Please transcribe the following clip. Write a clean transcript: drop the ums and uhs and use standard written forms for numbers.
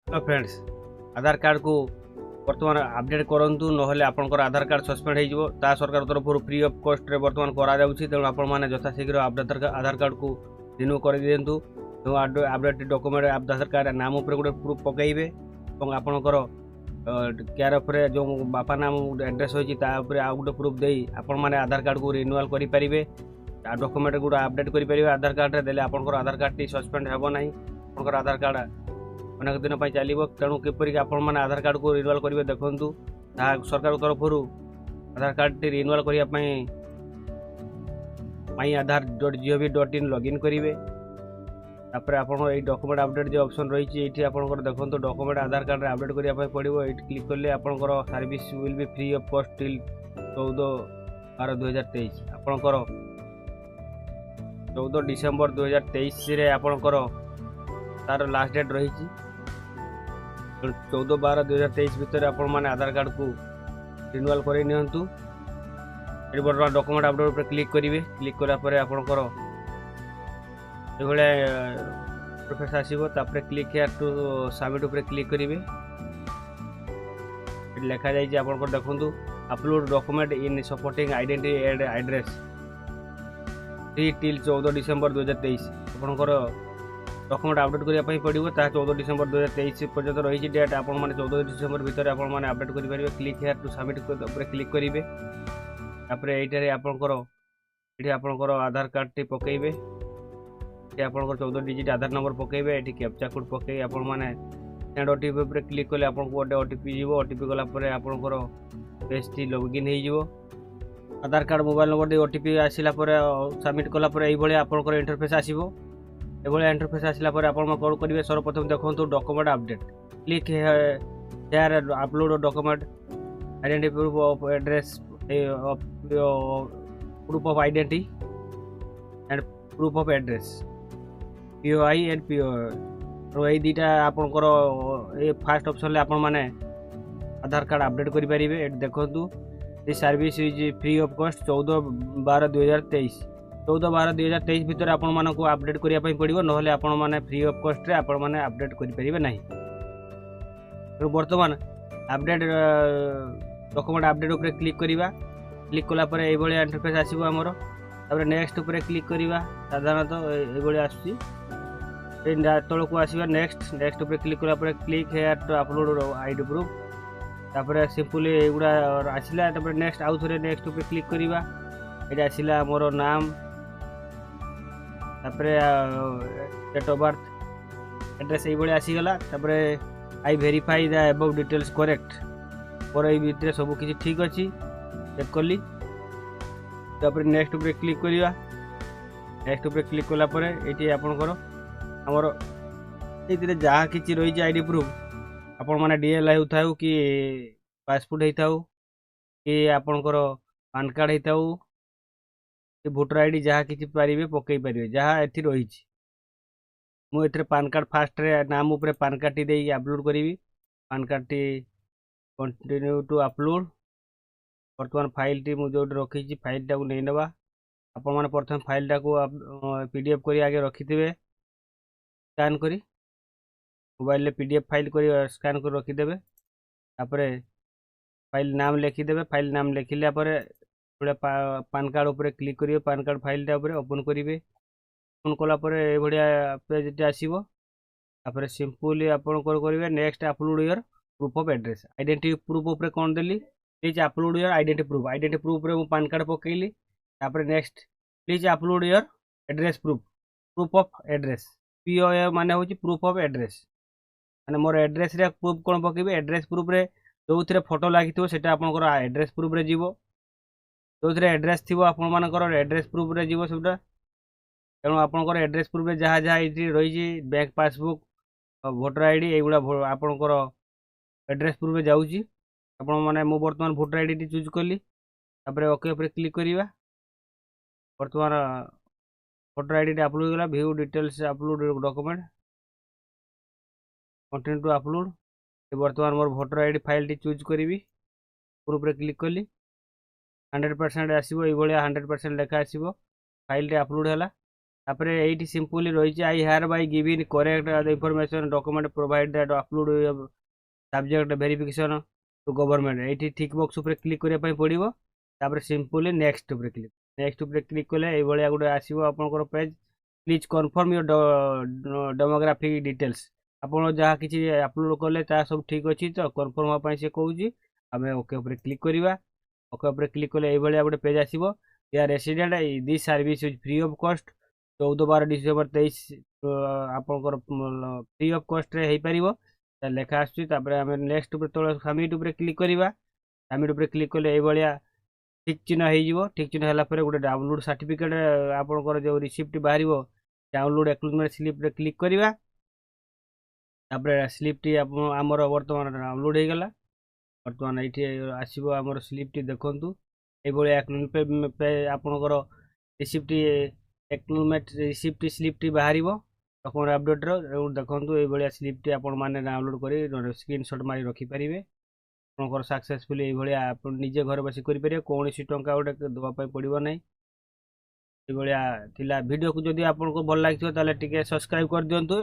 Hello friends, आधार card को बर्तमान update करूँ ना आपंकर आधार कार्ड सस्पेंड हो सरकार तरफ फ्री ऑफ कॉस्ट रे बर्तमान करा तेणु आपण यथाशीघ्र आधार कार्ड को रिन्यू कर दिंतु। अपडेट डॉक्यूमेंट आधार कार्ड नाम उपर गोटे प्रूफ पकईबे और आपणकर केयर ऑफ जो बापा नाम एड्रेस होती गोटे प्रूफ दे आपण मैंने आधार कार्ड को रिन्यूअल करेंगे। डॉक्यूमेंट गुड़ा अपडेट करेंगे आधार कार्ड रे देले आपणकर आधार कार्ड टी सस्पेंड हेबो नहीं। आपणकर आधार कार्ड अनेक दिन चलो तेणु किपरिक आपने आधार कार्ड को रिन्यूअल करेंगे देखूँ सरकार तरफ आधार कार्ड टी रिन्यूअल करने aadhar.gov.in लॉगिन करेंगे। तापर आप डॉक्यूमेंट अपडेट जो ऑप्शन रही है आपंकर देखो डॉक्यूमेंट आधार कार्ड अपडेट करने पड़ो। ये क्लिक कले आपंकर service will be free of cost till 14/12/2023 आपंकर 14 डिसेम्बर 2023 आपंकर तार लास्ट डेट रही 14/12/2023 भितर आपण मैंने आधार कार्ड को रिन्यूअल कर नियंतु। ये बर्तमान डॉक्यूमेंट अपडेट पर क्लिक करेंगे। क्लिक करापर आपंकर ये इंटरफेस आसो। क्लिक हियर टू सबमिट उपर क्लिक करेंगे। लिखा जाइए आपंकर देखूँ upload document in supporting identity and address free till 14 December 2023 आपंकर डॉक्यूमेंट अपडेट करने पड़ो। 14 डिसेम्बर 2023 पर्यटन रही डेट आप 14 डिसेम्बर भितर आपने अपडेट करेंगे। Click here to submit click करेंगे। ये आपंकर आधार कार्ड टी पकईबे। ये आपंकर 14 डिजिट आधार नंबर पकईबे। ये कैप्चा कोड पकई आपने सेंड ओटीपी पर क्लिक कले आपको गोटे ओटीपी जीव। ओटीपी गलापर आपंकर पेज टी लॉगिन हो आधार कार्ड मोबाइल नंबर दे ओटीपी आसला सबमिट कलापर ये आपंकर इंटरफेस आसो। ये इंटरफेस आसला आप कौन करेंगे सर्वप्रथम देखो document update click here upload document identity proof of address proof of identity and proof of address POI and POI तो ये दुटा आपंकर ये फास्ट ऑप्शन ले आपण माने आधार कार्ड अपडेट करि परिबे। देखो this service is free of cost 14/12/2023 14/12/2023 भितर आपण मानक अपडेट करने पड़ो ना आपण मैंने फ्री ऑफ कॉस्ट रे आपण मैंने अपडेट करेंगे ना। तो बर्तमान अपडेट डॉक्यूमेंट अपडेट उपर क्लिक करवा। क्लिक कलापर ये इंटरफेस आसो आमर। तापर नेक्स्ट उपर क्लिक करवा। साधारणतः ये आसूँ तौक को आसवा नेक्स्ट नेक्स्ट उपर क्लिक कलापर click here to upload ID proof. तापर सिंपली एगुड़ा आसला। नेक्स्ट आउ थे नेक्स्ट उपर क्लिक करवा। ये आसला मोर नाम डेट ऑफ बर्थ एड्रेस ये आसीगला। I verify the above details correct मोर ये भितर सब किसी ठीक अच्छी चेक कली। नेक्स्ट उपर क्लिक करवा। नेक्स्ट उपर क्लिक कलापर ये आपंकर आमर ये जहाँ कि रही आईडी प्रूफ आपण मैंने DL होता कि पासपोर्ट होता कि आपंकर पान कार्ड होता भोटर आईडी जहाँ कि पारे पकई पारे जहाँ ये रही मुझे पान कार्ड फास्ट रे नाम उपर पान कार्ड टी दे अपलोड करी। पान कार्ड टी कंटिन्यू टू अपलोड। बर्तमान फाइल टी मुझे रखी फाइल टाक नहीं नवा आपण मैंने प्रथम फाइल टाक PDF कर आगे रखी थे स्कैन करी मोबाइल PDF फाइल कर स्कैन कर रखीदे। फाइल नाम लिखिदे। फाइल नाम लिखिला पान कार्ड उपर क्लिक करेंगे। पान कार्ड फाइल ओपन करेंगे। ओपन कलापर ये पेज आसो। सिंपली आप करेंगे next upload your proof of address identity proof उपर कौन देली please upload your identity proof रे पान कार्ड पकईली। Next please upload your address proof of address POI माने होची प्रूफ ऑफ एड्रेस माने मोर एड्रेस रे प्रूफ कौन पकेबे। एड्रेस प्रूफ रे जो थे फोटो लगी सेटा आपंकर एड्रेस प्रूफ रे जीवो। जो थे एड्रेस थी आपण मानकर एड्रेस प्रूफ रे जीवो सबटा। तेणु आपंकर एड्रेस प्रूफ रे जहाँ जहाँ ये रही बैंक पासबुक भोटर आईडी एगुड़ा आपंकर एड्रेस प्रूफ रे जाऊँगी। आपण मैंने मु बर्तमान भोटर आईडी टी चूज कली। ओके उपर क्लिक करवा। बर्तमान भोटर आईडी टी अपलोड गला। View details upload document continue to upload. बर्तमान मोर भोटर आईडी फाइल टी चूज करी प्रूफ रे क्लिक कली 100% आसो। ये 100% लेखा आसो। फाइल टी अपलोड है। तापर ये सिंपली रही I hereby giving correct information document provide that upload subject verification to government ये ठीक बॉक्स उपर क्लिक करने पड़ो तापर सिंपली नेक्स्ट उपर क्लिक कले ये गोटे आसो आपंकर page please confirm your demographic details आप जहाँ किसी अपलोड कले सब ठीक अच्छी तो कन्फर्म हाँपाई से कौच आम ओके उपर क्लिक करवा ओके उपर क्लिक कले ये गोटे पेज आसो या resident this service is free of cost 14/12/23 आपंकर फ्री ऑफ कॉस्ट रे हो पार लेखा आसमें आम नेक्स्ट तौर सबमिट उपर क्लिक करवा सबमिट उपर क्लिक कले ये ठीक चिन्ह हो ठीक चिन्ह है गोटे डाउनलोड सर्टिफिकेट आपंकर जो रिसिप्ट बाहर डाउनलोड एक्नोलेजमेंट स्लिप रे क्लिक करवा स्लिप टी आमर बर्तमान डाउनलोड हो गला बर्तमान ये आसो आमर स्लिप टी देखु ये आपंकर receipt acknowledgement receipt slip T बाहर डॉक्यूमेंट अपडेट देखो ये स्लिप टी आपण मैंने डाउनलोड कर स्क्रीनशॉट मारी रखिपारे आपंकर सक्सेसफुली ये आप निजे घर बस करेंगे कौन टंका गोटे देवाई पड़ो ना ये भिडियो को जब आपको भल लगे सब्सक्राइब कर दिंतु।